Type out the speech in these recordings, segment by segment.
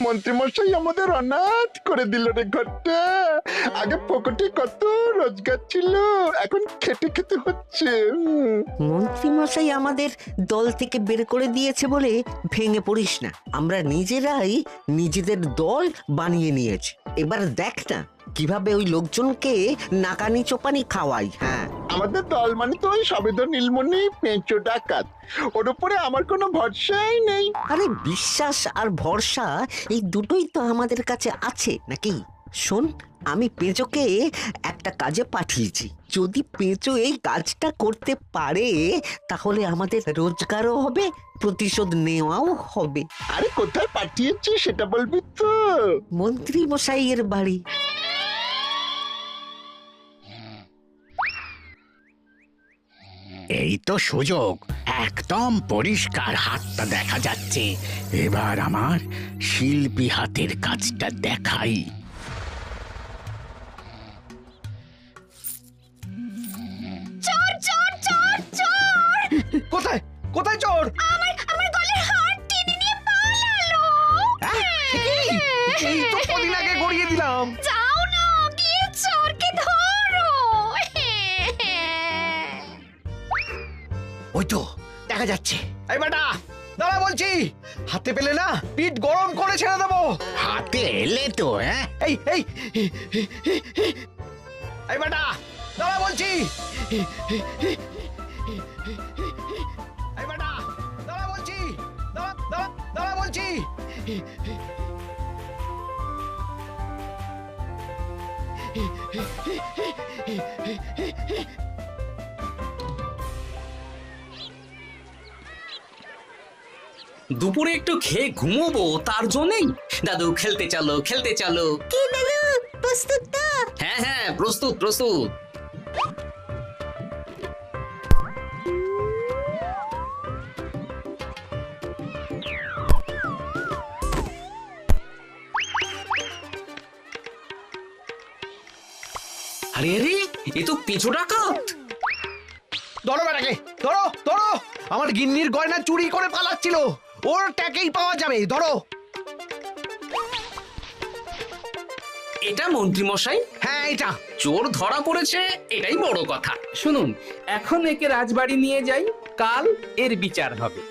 মন্ত্রীমশাই আমাদের অনাথ করে দিল রে ঘরটা। আগে পকেটে কত রোজগার ছিল, এখন খেটে খেতে হচ্ছে। মন্ত্রী মশাই আমাদের দল থেকে বের করে দিয়েছে বলে ভেঙে পড়িস না। আমরা নিজেরাই নিজেদের দল বানিয়ে নিয়েছি। এবার দেখ না কিভাবে ওই লোকজনকে নাকানি চোপানি খাওয়াই। হ্যাঁ, আমাদের দল মানে তো ওই সবেদ নীলমণি পেঁচো ডাকাত, ওর উপরে আমার কোনো ভরসাই নেই। আরে বিশ্বাস আর ভরসা এই দুটোই তো আমাদের কাছে আছে নাকি? শোন, আমি পেঁচোকে একটা কাজে পাঠিয়েছি। যদি পেঁচো এই কাজটা করতে পারে তাহলে আমাদের রোজগারও হবে, প্রতিশোধ নেওয়াও হবে। আরে কোথায় পাঠিয়েছি সেটা বলবি তো? মন্ত্রী মশাইয়ের বাড়ি। এই তো সুযোগ, একদম পরিষ্কার হাতটা দেখা যাচ্ছে। এবার আমার শিল্পী হাতের কাজটা দেখাই। চোর চোর চোর চোর! কোথায় কোথায় চোর? আমার গলার হার টেনে নিয়ে পালালো। এই তো কদিন আগে গড়িয়ে দিলাম। যাও না, গিয়ে চোরকে ধরো। ওই তো দেখা যাচ্ছে। এই বেটা দাঁড়া বলছি, হাতে পেলে না পিঠ গরম করে ছেড়ে দেবো। হাতে এলে তো এই এই এই বেটা দাঁড়া বলছি। এই বেটা দাঁড়া বলছি, দাঁড়া দাঁড়া দাঁড়া বলছি। দুপুরে একটু খেয়ে ঘুমোবো তার জন্যই। দাদু খেলতে চলো খেলতে চলো। কি দাদু, প্রস্তুত তো? হ্যাঁ হ্যাঁ, প্রস্তুত প্রস্তুত। আরে আরে, এ তো পেঁচো ডাকাত। ধরো বেটাকে, ধরো ধরো। আমার গিন্নির গয়না চুরি করে পালাচ্ছিল, ওর ট্যাকেই পাওয়া যাবে। ধরো। এটা মন্ত্রী মশাই, হ্যাঁ এটা। চোর ধরা পড়েছে, এটাই বড় কথা। শুনুন, এখন একে রাজবাড়ি নিয়ে যাই, কাল এর বিচার হবে।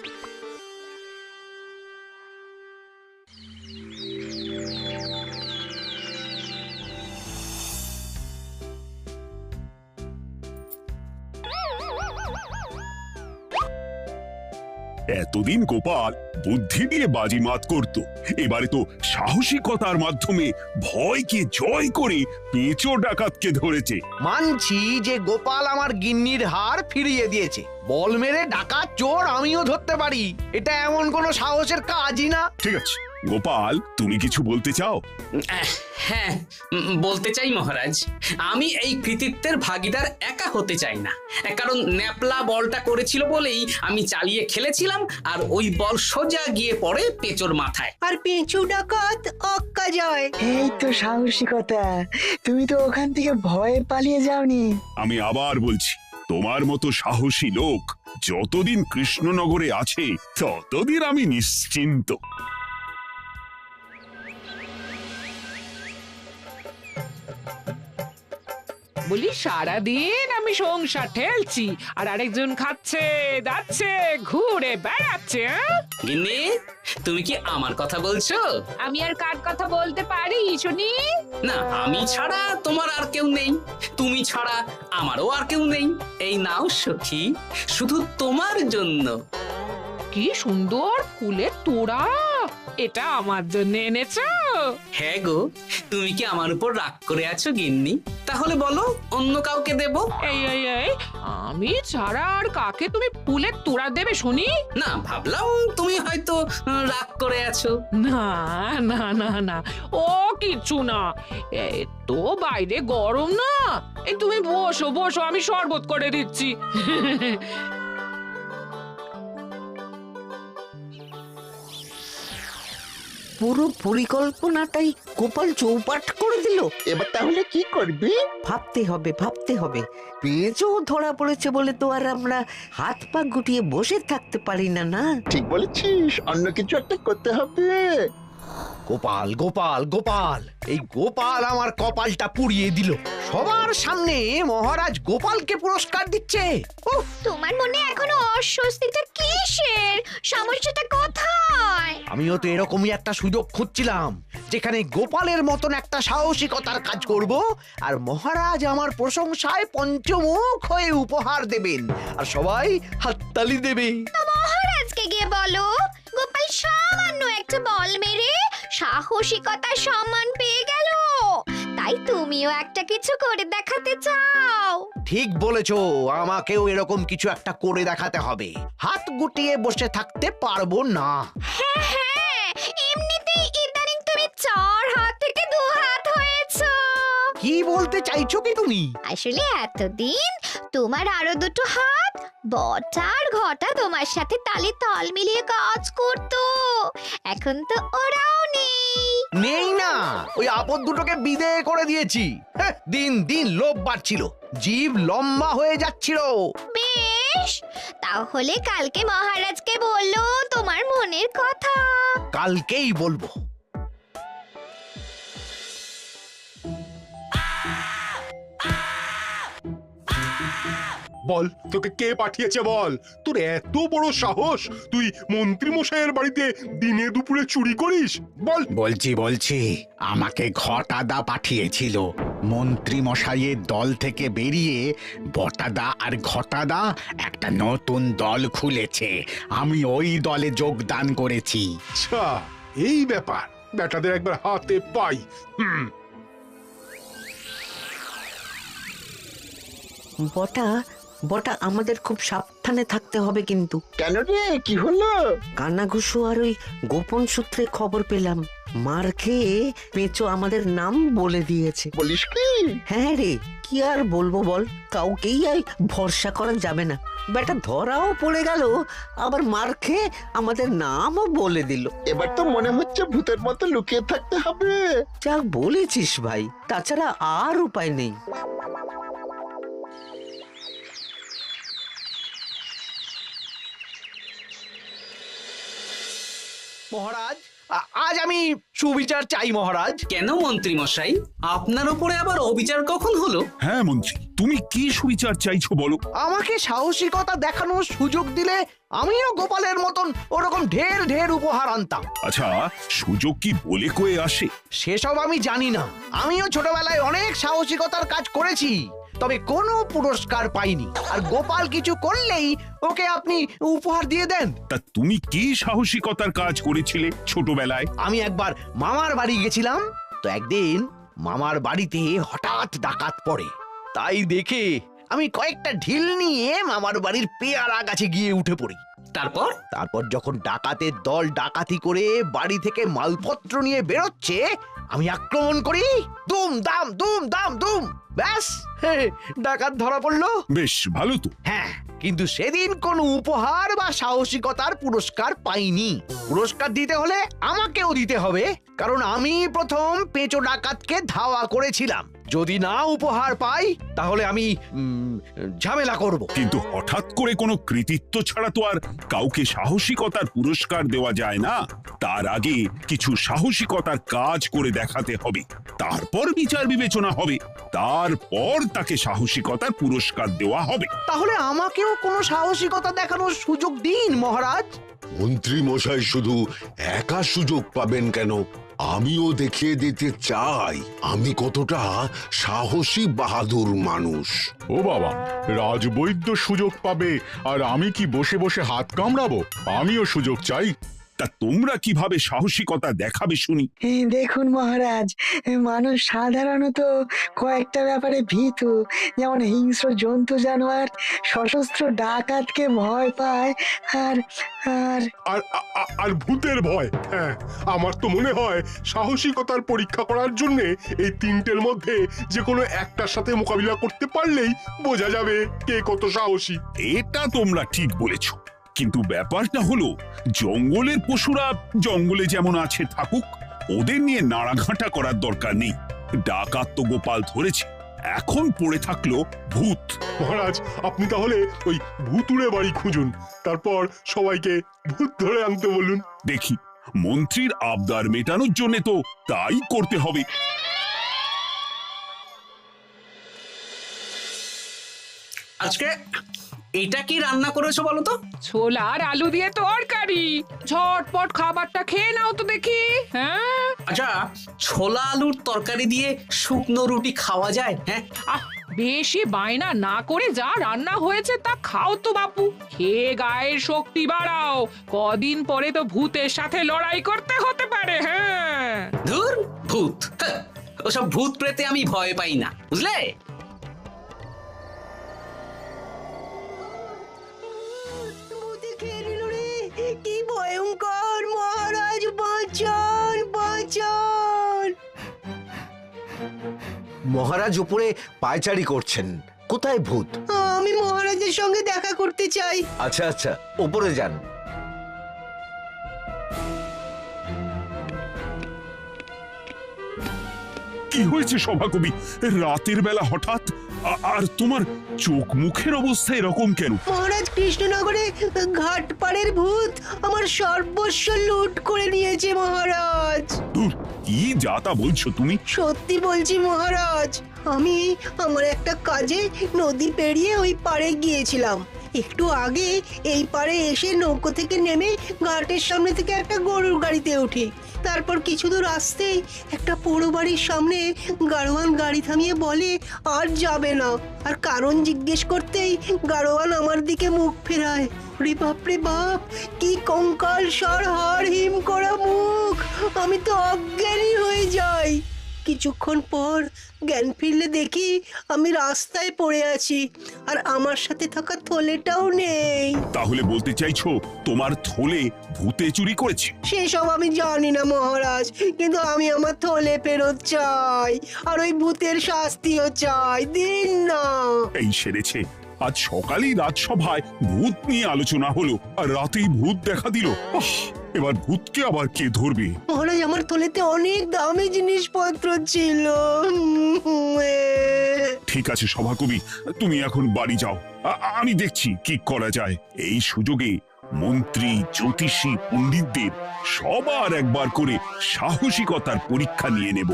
এতদিন গোপাল বুদ্ধি দিয়ে বাজিমাত করত, এবারে তো সাহসিকতার মাধ্যমে ভয়কে জয় করে পেঁচো ডাকাতকে ধরেছে। মানছি যে গোপাল আমার গিন্নির হার ফিরিয়ে দিয়েছে। বল মেরে ডাকাত চোর আমিও ধরতে পারি, এটা এমন কোনো সাহসের কাজই না। ঠিক আছে গোপাল, তুমি কিছু বলতে চাও? হ্যাঁ, বলতে চাই মহারাজ, আমি এই কৃতিত্বের ভাগীদার একা হতে চাই না। কারণ ন্যাপলা বলটা করেছিল বলেই আমি চালিয়ে খেলেছিলাম, আর ওই বল সোজা গিয়ে পড়ে পেঁচোর মাথায়। আর পেঁচু ডাকাত অক্কা যায়। এই তো সাহসিকতা, তুমি তো ওখান থেকে ভয়ে পালিয়ে যাওনি। আমি আবার বলছি, তোমার মতো সাহসী লোক যতদিন কৃষ্ণনগরে আছে ততদিন আমি নিশ্চিন্ত। বলি সারাদিন আমি সংসার ঠেলছি আর আরেকজন খাচ্ছে দাচ্ছে ঘুরে বেড়াচ্ছে। গিন্নি, তুমি কি আমার কথা বলছো? আমি আর কার কথা বলতে পারি শুনি? না, আমি ছাড়া তোমার আর কেউ নেই, তুমি ছাড়া আমারও আর কেউ নেই। এই নাও সখী, শুধু তোমার জন্য। কি সুন্দর ফুলের তোড়া, এটা আমার জন্য এনেছো? হ্যাঁ গো, তুমি কি আমার উপর রাগ করে আছো গিন্নি? তাহলে বলো, অন্য কাউকে দেব? এই এই এই, আমি ছাড়া আর কাকে তুমি ফুলের তোড়া দেবে শুনি? না, ভাবলাম তুমি হয়তো রাগ করে আছো। না না না না, ও কিছু না। এই তো বাইরে গরম না, এই তুমি বসো বসো, আমি শরবত করে দিচ্ছি। পুরো পরিকল্পনাটাই গোপাল চৌপাট করে দিল। এবার তাহলে কি করবি? ভাবতে হবে ভাবতে হবে। পেঁচো ধরা পড়েছে বলে তো আর আমরা হাত পা গুটিয়ে বসে থাকতে পারি না। না, ঠিক বলেছিস, অন্য কিছু একটা করতে হবে। গোপাল গোপাল গোপাল, এই গোপাল আমার কপালটা পুড়িয়ে দিল। সবার সামনে মহারাজ গোপালকে পুরস্কার দিচ্ছে। উফ, তোমার মনে এখনো অস্বস্তিটা কিসের? সমস্যাটা কোথায়? আমিও তো এরকমই একটা সুযোগ খুঁজছিলাম, যেখানে গোপালের মতন একটা সাহসিকতার কাজ করব, আর মহারাজ আমার প্রশংসায় পঞ্চমুখ হয়ে উপহার দেবেন, আর সবাই হাততালি দেবে। তো মহারাজকে গিয়ে বলো, গোপাল সামান্য একটা বল মেরে সাহসিকতার সম্মান পেয়ে গেল, তাই তুমিও একটা কিছু করে দেখাতে চাও। ঠিক বলেছো, আমাকেও এরকম কিছু একটা করে দেখাতে হবে। হাত গুটিয়ে বসে থাকতে পারবো না। হ্যাঁ হ্যাঁ, এমনিতেই ইদানিং তুমি 4 হাত থেকে 2 হাত হয়েছো। কি বলতে চাইছো কি তুমি? আসলে এতদিন তোমার আরো 2টো হাত বটা আর ঘটা তোমার সাথে তালে তাল মিলিয়ে কাজ করতো, এখন তো ওরাও নেই। নেই না, ওই আপদ দুটোকে বিদেয় করে দিয়েছি। হ্যাঁ, দিন দিন লোভ বাড়ছিল, জিভ লম্বা হয়ে যাচ্ছিল। বেশ, তাহলে কালকে মহারাজকে বললো তোমার মনের কথা। কালকেই বলবো। বল, তোকে কে পাঠিয়েছে বল? তোর এত বড় সাহস, তুই মন্ত্রী মশাইয়ের বাড়িতে দিনে দুপুরে চুরি করিস? বল। বলছি আমাকে ঘটাদা পাঠিয়েছিল। মন্ত্রী মশাইয়ের দল থেকে বেরিয়ে বটাদা আর ঘটাদা একটা নতুন দল খুলেছে, আমি ওই দলে যোগদান করেছি। আচ্ছা, এই ব্যাপার। বেটাদের একবার হাতে পাই। বটা বটা আমাদের খুব সাবধানে থাকতে হবে কিন্তু। কেন রে, কি হলো? কানাঘুষো আর ওই গোপন সূত্রে খবর পেলাম, মার খেয়ে পেঁচো আমাদের নাম বলে দিয়েছে। বলিস কি? হ্যাঁ রে, কি আর বলবো বল, কাউকেই আর ভরসা করা যাবে না। বেটা ধরাও পড়ে গেল, আবার মার খেয়ে আমাদের নামও বলে দিল। এবার তো মনে হচ্ছে ভূতের মতো লুকিয়ে থাকতে হবে। যা বলেছিস ভাই, তাছাড়া আর উপায় নেই। মহারাজ, আজ আমি সুবিচার চাই মহারাজ। কেন মন্ত্রী মশাই, আপনার উপরে আবার অবিচার কখন হলো? হ্যাঁ মন্ত্রী, তুমি কি সুবিচার চাইছো বলো? আমাকে সাহসিকতা দেখানোর সুযোগ দিলে আমিও গোপালের মতন ওরকম ঢের ঢের উপহার আনতাম। আচ্ছা, সুযোগ কি বলে কয়ে আসে? সেসব আমি জানি না। আমিও ছোটবেলায় অনেক সাহসিকতার কাজ করেছি, তবে কোনো পুরস্কার পাইনি। আর গোপাল কিছু করলেই ওকে আপনি উপহার দিয়ে দেন। তা তুমি কি সাহসিকতার কাজ করেছিলে ছোটবেলায়? আমি একবার মামার বাড়ি গেছিলাম, তো একদিন মামার বাড়িতে হঠাৎ ডাকাত পড়ে। তাই দেখে আমি কয়েকটা ঢিল নিয়ে মামার বাড়ির পেয়ারা গাছে গিয়ে উঠে পড়ি। তারপর যখন ডাকাতের দল ডাকাতি করে বাড়ি থেকে মালপত্র নিয়ে বেরোচ্ছে, আমি আক্রমণ করি। দুম দাম দুম দাম দুম, ব্যাস ডাকাত ধরা পড়লো। বেশ ভালো তো। হ্যাঁ, কিন্তু সেদিন কোনো উপহার বা সাহসিকতার পুরস্কার পাইনি। পুরস্কার দিতে হলে আমাকেও দিতে হবে, কারণ আমি প্রথম পেঁচো ডাকাতকে ধাওয়া করেছিলাম। যদি না উপহার পাই তাহলে আমি ঝামেলা করব। কিন্তু হঠাৎ করে কোনো কৃতিত্ব ছাড়া তো আর কাউকে সাহসিকতার পুরস্কার দেওয়া যায় না। তার আগে কিছু সাহসিকতার কাজ করে দেখাতে হবে, তারপর বিচার বিবেচনা হবে, তারপর তাকে সাহসিকতার পুরস্কার দেওয়া হবে। তাহলে আমাকেও কোনো সাহসিকতা দেখানোর সুযোগ দিন মহারাজ। মন্ত্রী মশাই শুধু একা সুযোগ পাবেন কেন, আমিও দেখিয়ে দিতে চাই আমি কতটা সাহসী বাহাদুর মানুষ। ও বাবা, রাজবৈদ্য সুযোগ পাবে আর আমি কি বসে বসে হাত কামড়াবো? আমিও সুযোগ চাই। তা তোমরা কিভাবে সাহসিকতা দেখাবে শুনি? দেখুন মহারাজ, মানুষ সাধারণত কয়েকটা ব্যাপারে ভীতু, যেমন হিংস্র জন্তু জানোয়ার, সশস্ত্র ডাকাতকে ভয় পায়, আর আর আর আর ভূতের ভয়। হ্যাঁ, আমার তো মনে হয় সাহসিকতার পরীক্ষা করার জন্য এই তিনটের মধ্যে যে কোনো একটার সাথে মোকাবিলা করতে পারলেই বোঝা যাবে কে কত সাহসী। এটা তোমরা ঠিক বলেছো, কিন্তু ব্যাপারটা হলো জঙ্গলের পশুরা জঙ্গলে যেমন আছে থাকুক, ওদের নিয়ে নাড়াঘাটা করার দরকার নেই। ডাকাত তো গোপাল ধরেছে, এখন পড়ে থাকলো ভূত। মহারাজ, আপনি তাহলে ওই ভূতুড়ে বাড়ি খুঁজুন, তারপর সবাইকে ভূত ধরে আনতে বলুন। দেখি মন্ত্রীর আবদার মেটানোর জন্য তো তাই করতে হবে। আজকে এটা কি রান্না করেছো বলো তো? ছোলা আর আলু দিয়ে তরকারি। ঝটপট খাবারটা খেয়ে নাও তো দেখি। হ্যাঁ, আচ্ছা, ছোলা আলুর তরকারি দিয়ে শুকনো রুটি খাওয়া যায়? হ্যাঁ, আহ, বেশি বায়না না করে যা রান্না হয়েছে তা খাও তো বাপু। খেয়ে গায়ের শক্তি বাড়াও, কদিন পরে তো ভূতের সাথে লড়াই করতে হতে পারে। হ্যাঁ, ধুর ভূত, হ্যাঁ, ওসব ভূত প্রেতে আমি ভয় পাই না, বুঝলে? কি ভয়ঙ্কর! মহারাজ বাঁচান, বাঁচান! মহারাজ উপরে পায়চারি করছেন। কোথায় ভূত? আমি মহারাজের সঙ্গে দেখা করতে চাই। আচ্ছা আচ্ছা, উপরে যান। কি হয়েছে সভাকবি? রাতের বেলা হঠাৎ আর তোমার চোখ মুখের অবস্থা এরকম কেন? মহারাজ, কৃষ্ণনগরে ঘাটপাড়ের ভূত আমার সর্বস্ব লুট করে নিয়েছে মহারাজ। ধুর, কি যা তা বলছো তুমি? সত্যি বলছি মহারাজ, আমি আমার একটা কাজে নদী পেরিয়ে ওই পাড়ে গিয়েছিলাম। একটু আগে এই পাড়ে এসে নৌকো থেকে নেমে ঘাটের সামনে থেকে একটা গরুর গাড়িতে উঠি। তারপর কিছু দূর আসতেই একটা পোড়ো বাড়ির সামনে গাড়োয়ান গাড়ি থামিয়ে বলে আর যাবে না। আর কারণ জিজ্ঞেস করতেই গাড়োয়ান আমার দিকে মুখ ফেরায়। রে বাপ রে বাপ, কি কঙ্কাল সার হাড় হিম করা মুখ! আমি তো অজ্ঞানী হয়ে যাই। কিছুক্ষণ পর জ্ঞান ফিরলে দেখি আমি রাস্তায় পড়ে আছি, আর আমার সাথে থাকা থলেটাও নেই। তাহলে বলতে চাইছো তোমার থলে ভূতে চুরি করেছে? সেসব আমি জানি না মহারাজ, কিন্তু আমি আমার থলে ফেরত চাই, আর ওই ভূতের শাস্তিও চাই। দিন না। এই সেরেছে, আজ সকালেই রাজসভায় ভূত নিয়ে আলোচনা হলো আর রাতেই ভূত দেখা দিল। এবার ভূতকে আবার কে ধরবে? মহারাজ, আমার থলেতে অনেক দামি জিনিসপত্র ছিল। ঠিক আছে সভাকবি, তুমি এখন বাড়ি যাও, আমি দেখছি কি করা যায়। এই সুযোগে মন্ত্রী, জ্যোতিষী, পণ্ডিতদের সবার একবার করে সাহসিকতার পরীক্ষা নিয়ে নেব।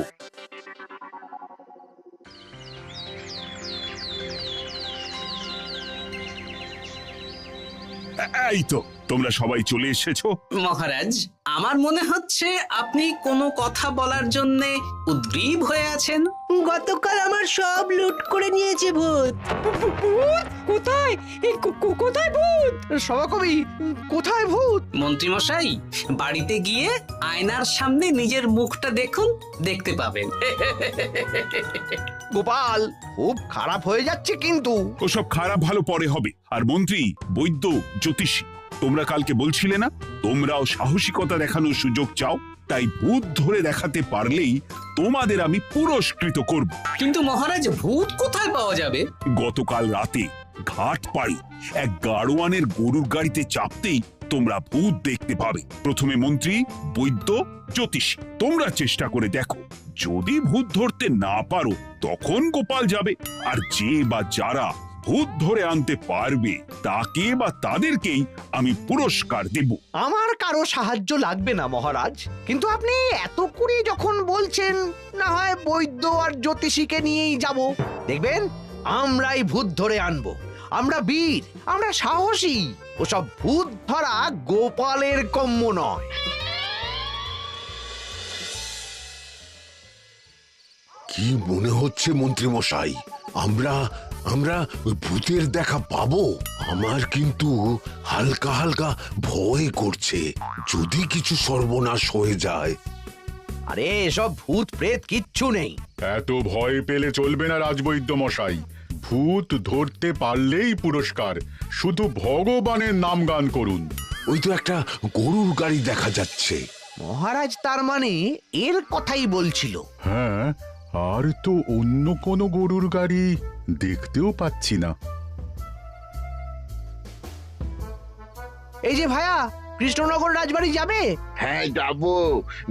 এই তো তোমরা সবাই চলে এসেছো। মহারাজ, আমার মনে হচ্ছে আপনি কোনো কথা বলার জন্য উদ্গ্রীব হয়ে আছেন। গতকাল আমার সব লুট করে নিয়েছে ভূত। কোথায়? কোথায় ভূত? সভাকবি, কোথায় ভূত? মন্ত্রী মশাই, বাড়িতে গিয়ে আয়নার সামনে নিজের মুখটা দেখুন, দেখতে পাবেন। গোপাল, খুব খারাপ হয়ে যাচ্ছে কিন্তু। ওসব খারাপ ভালো পরে হবে। আর মন্ত্রী, বৈদ্য, জ্যোতিষী, তোমরা কালকে বলছিলে না তোমরাও সাহসিকতা দেখানোর সুযোগ চাও? তাই ভূত ধরে দেখাতে পারলেই তোমাদের আমি পুরস্কৃত করব। কিন্তু মহারাজ, ভূত কোথায় পাওয়া যাবে? গতকাল রাতে ঘাট পাড়ি এক গাড়োয়ানের গরুর গাড়িতে চাপতেই তোমরা ভূত দেখতে পাবে। প্রথমে মন্ত্রী, বৈদ্য, জ্যোতিষী, তোমরা চেষ্টা করে দেখো। যদি ভূত ধরতে না পারো তখন গোপাল যাবে, আর যে বা যারা ভূত ধরে আনতে পারবে তাকে বা তাদেরকেই আমি পুরস্কার দেব। আমার কারো সাহায্য লাগবে না মহারাজ, কিন্তু আপনি এত করে যখন বলছেন, না হয় বৈদ্য আর জ্যোতিষীকে নিয়েই যাব। দেখবেন আমরাই ভূত ধরে আনবো। আমরা বীর, আমরা সাহসী। ওসব ভূত ধরা গোপালের কম্য নয়। কি মনে হচ্ছে মন্ত্রী মশাই, আমরা আমরা ওই ভূতের দেখা পাবো? আমার কিন্তু হালকা হালকা ভয় করছে, যদি কিছু সর্বনাশ হয়ে যায়। আরে এসব ভূত প্রেত কিচ্ছু নেই। এত ভয় পেলে চলবে না রাজবৈদ্য মশাই। ভূত ধরতে পারলেই পুরস্কার, শুধু ভগবানের নাম গান করুন। ওই তো একটা গরুর গাড়ি দেখা যাচ্ছে। মহারাজ তার মানে এর কথাই বলছিল। হ্যাঁ, আর তো অন্য কোনো গরুর গাড়ি দেখতেও পাচ্ছি না। এই যে ভায়া, কৃষ্ণনগর রাজবাড়ি যাবে? হ্যাঁ যাবো,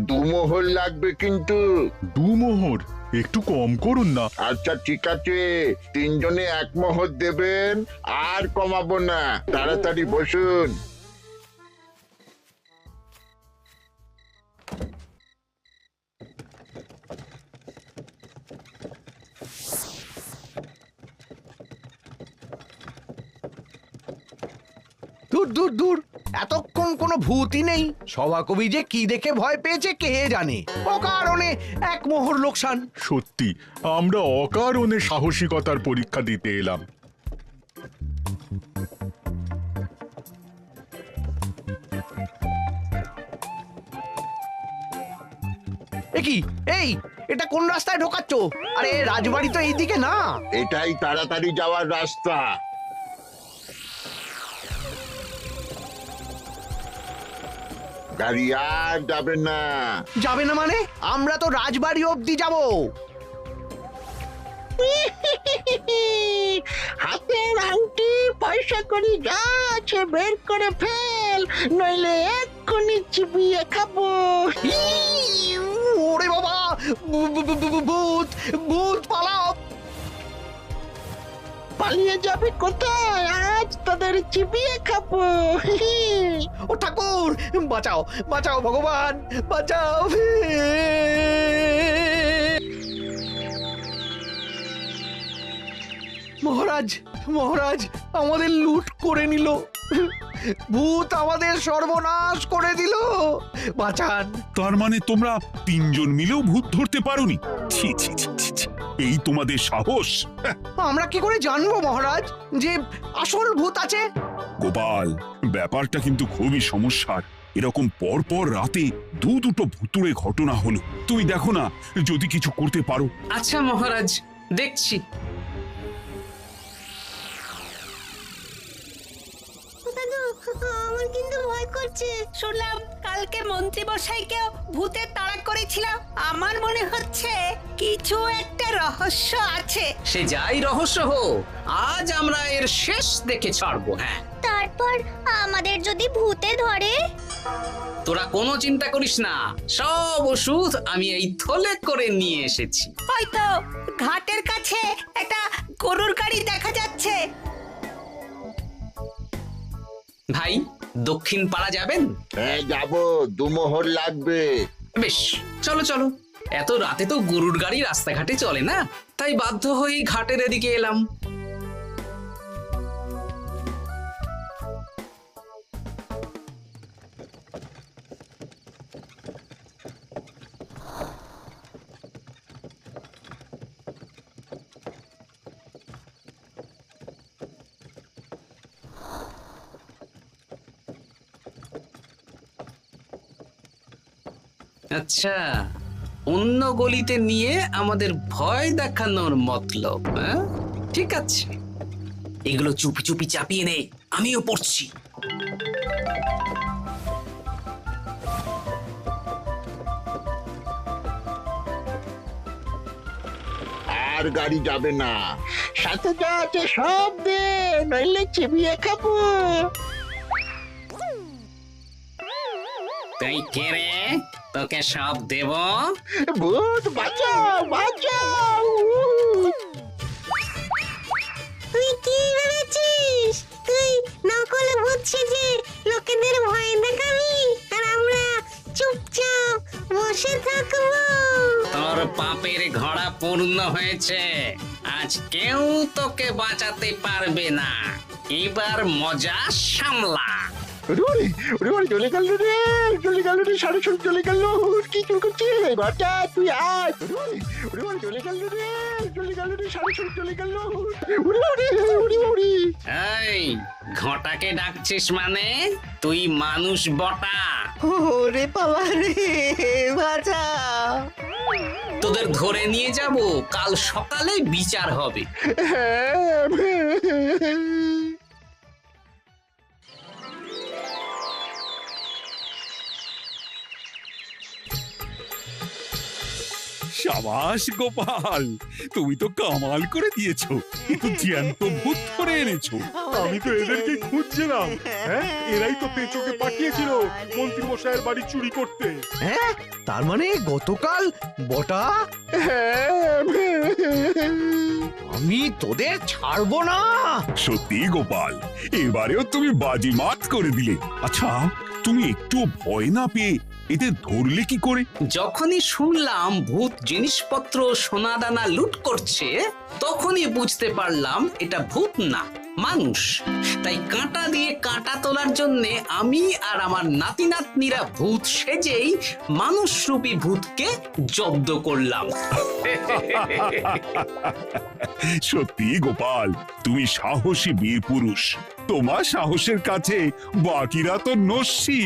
2 মোহর লাগবে কিন্তু। 2 মোহর? একটু কম করুন না। আচ্ছা ঠিক আছে, 3 জনে 1 মোহর দেবেন, আর কমাবো না। তাড়াতাড়ি বসুন। দূর দূর দূর, এতক্ষণ কোনো ভূতই নেই। সভাকবি যে কি দেখে ভয় পেয়েছে কে জানে। অকারণে এক মোহর লোকসান। সত্যি আমরা অকারণে সাহসিকতার পরীক্ষা দিতে এলাম। কি এই, এটা কোন রাস্তায় ঢোকাচ্ছ? আরে রাজবাড়ি তো এইদিকে না। এটাই তাড়াতাড়ি যাওয়ার রাস্তা। গাড়ি আর যাবে না। যাবে না মানে? আমরা তো রাজবাড়ি অবধি যাব। হাতের আংটি পয়সা করি যা আছে বের করে ফেল, নইলে এক্ষুনি চিবিয়ে খাবো। ওরে বাবা, ভূত ভূত পালাও। পালিয়ে যাবে কোথায়? আজ তাদের চিবিয়ে খাবো। ও ঠাকুর, বাঁচাও বাঁচাও ভগবান, বাঁচাও। মহারাজ মহারাজ, আমাদের লুট করে নিল। ভূত আমাদের সর্বনাশ করে দিল, বাঁচান। তার মানে তোমরা তিনজন মিলেও ভূত ধরতে পারোনি? ছি ছি ছি ছি ছি। এই তোমাদের সাহস! আমরা কি করে জানবো মহারাজ যে আসল ভূত আছে? গোপাল, ব্যাপারটা কিন্তু খুবই সমস্যার। এরকম পর পর রাতে দুটো ভুতুড়ে ঘটনা হলো। তুমি দেখো না যদি কিছু করতে পারো। আচ্ছা মহারাজ, দেখছি। আমার কিন্তু ভয় করছে। শুনলাম কালকে মন্ত্রী মশাইকেও ভূতের তাড়া করেছিলাম। আমার মনে হচ্ছে কিছু একটা রহস্য আছে। সে যাই রহস্য হোক, আজ আমরা এর শেষ দেখে ছাড়বো। হ্যাঁ, তারপর আমাদের যদি ভূতে ধরে? তোরা কোনো চিন্তা করিস না, সব ওষুধ আমি এই থলে করে নিয়ে এসেছি। হয়তো ঘাটের কাছে একটা গরুর গাড়ি দেখা যাচ্ছে। ভাই, দক্ষিণ পাড়া যাবেন? হ্যাঁ যাবো, 2 মোহর লাগবে। বেশ, চলো চলো। এত রাতে তো গরুর গাড়ি রাস্তাঘাটে চলে না, তাই বাধ্য হয়ে ঘাটের এদিকে এলাম। আচ্ছা, অন্য গলিতে নিয়ে আমাদের ভয় দেখানোর মতলব? ঠিক আছে, এগুলো চুপি চুপি চাপিয়ে নে, আমিও পড়ছি। আর গাড়ি যাবে না। সাথে যা আছে সব দে, নইলে চিবিয়ে খাবো। তুই কে রে? তোকে সব দেব? ভূত বাঁচাও বাঁচাও। তুই কি ভেবেছিস? তুই নকল ভূত সেজে লোকেদের ভয় দেখাবি, আর আমরা চুপচাপ বসে থাকবো? তোর পাপের ঘোড়া পূর্ণ হয়েছে। আজ কেউ তোকে বাঁচাতে পারবে না। এবার মজা সামলা। চলে গেল রে, চলে গেল রে, সাড়ে চলে গেল। কি চুল করছে বাচ্চা? তুই আয়। চলে গেল রে, চলে গেল রে, সাড়ে চলে গেল। এই ঘটাকে ডাকছিস মানে? তুই মানুষ বটা। ওরে বাবা রে, বাঁচা। তোদের ধরে নিয়ে যাব, কাল সকালে বিচার হবে। সাবাস গোপাল, তুমি তো কামাল করে দিয়েছো। কিন্তু জ্যান্ত ভূত ধরে এনেছো। আমি তো এদেরকে খুঁজছিলাম। হ্যাঁ, এরাই তো পেঁচোকে পাঠিয়েছিল মন্ত্রী মশাইয়ের বাড়ি চুরি করতে। হ্যাঁ, তার মানে গতকাল বটা। আমি তোদের ছাড়বো না। সত্যি গোপাল, এবারেও তুমি বাজিমাত করে দিলে। আচ্ছা, তুমি একটু ভয় না পেয়ে এদের ধরলে কি করে? যখনই শুনলাম ভূত জিনিসপত্র সোনাদানা লুট করছে, তখনই বুঝতে পারলাম এটা ভূত না, মানুষ। তাই কাঁটা দিয়ে কাঁটা তোলার জন্য আমি আর আমার নাতি নাতনিরা ভূত সেজেই মানুষরূপী ভূতকে জব্দ করলাম। সত্যি গোপাল, তুমি সাহসী বীর পুরুষ। তোমার সাহসের কাছে বাকিরা তো নস্যি।